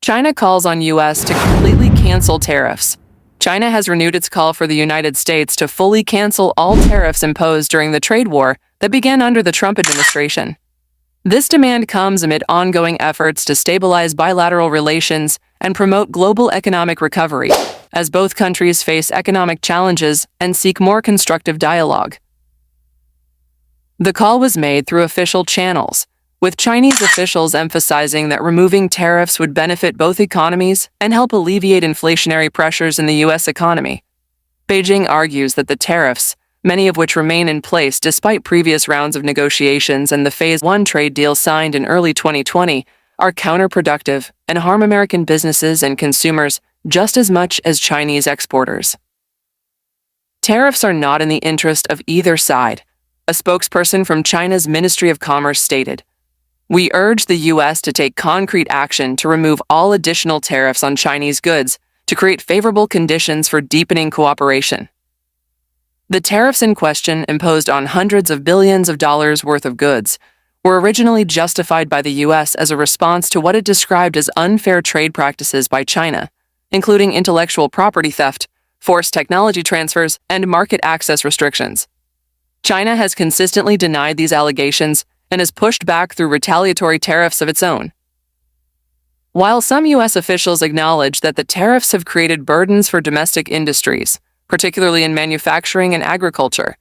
China calls on U.S. to completely cancel tariffs. China has renewed its call for the United States to fully cancel all tariffs imposed during the trade war that began under the Trump administration. This demand comes amid ongoing efforts to stabilize bilateral relations and promote global economic recovery, as both countries face economic challenges and seek more constructive dialogue. The call was made through official channels, with Chinese officials emphasizing that removing tariffs would benefit both economies and help alleviate inflationary pressures in the U.S. economy. Beijing argues that the tariffs, many of which remain in place despite previous rounds of negotiations and the Phase 1 trade deal signed in early 2020, are counterproductive and harm American businesses and consumers just as much as Chinese exporters. Tariffs are not in the interest of either side, a spokesperson from China's Ministry of Commerce stated. We urge the U.S. to take concrete action to remove all additional tariffs on Chinese goods to create favorable conditions for deepening cooperation. The tariffs in question, imposed on hundreds of billions of dollars worth of goods, were originally justified by the U.S. as a response to what it described as unfair trade practices by China, including intellectual property theft, forced technology transfers, and market access restrictions. China has consistently denied these allegations and has pushed back through retaliatory tariffs of its own. While some U.S. officials acknowledge that the tariffs have created burdens for domestic industries, particularly in manufacturing and agriculture,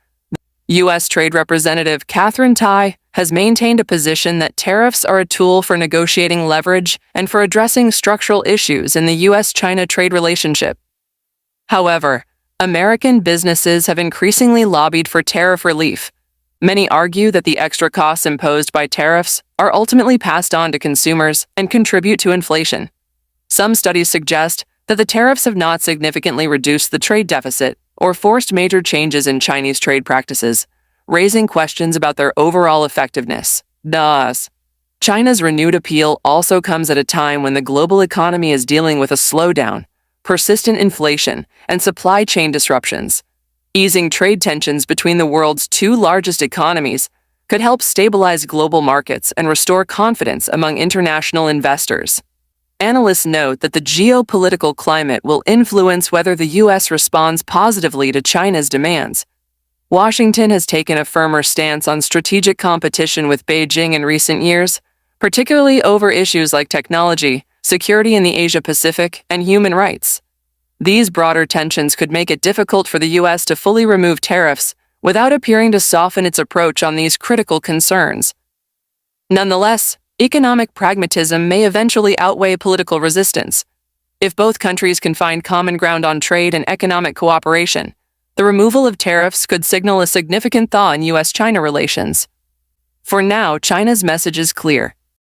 U.S. Trade Representative Katherine Tai has maintained a position that tariffs are a tool for negotiating leverage and for addressing structural issues in the U.S.-China trade relationship. However, American businesses have increasingly lobbied for tariff relief. Many argue that the extra costs imposed by tariffs are ultimately passed on to consumers and contribute to inflation. Some studies suggest that the tariffs have not significantly reduced the trade deficit or forced major changes in Chinese trade practices, raising questions about their overall effectiveness. Thus, China's renewed appeal also comes at a time when the global economy is dealing with a slowdown, persistent inflation, and supply chain disruptions. Easing trade tensions between the world's two largest economies could help stabilize global markets and restore confidence among international investors. Analysts note that the geopolitical climate will influence whether the U.S. responds positively to China's demands. Washington has taken a firmer stance on strategic competition with Beijing in recent years, particularly over issues like technology, security in the Asia-Pacific, and human rights. These broader tensions could make it difficult for the U.S. to fully remove tariffs without appearing to soften its approach on these critical concerns. Nonetheless, economic pragmatism may eventually outweigh political resistance. If both countries can find common ground on trade and economic cooperation, the removal of tariffs could signal a significant thaw in U.S.-China relations. For now, China's message is clear.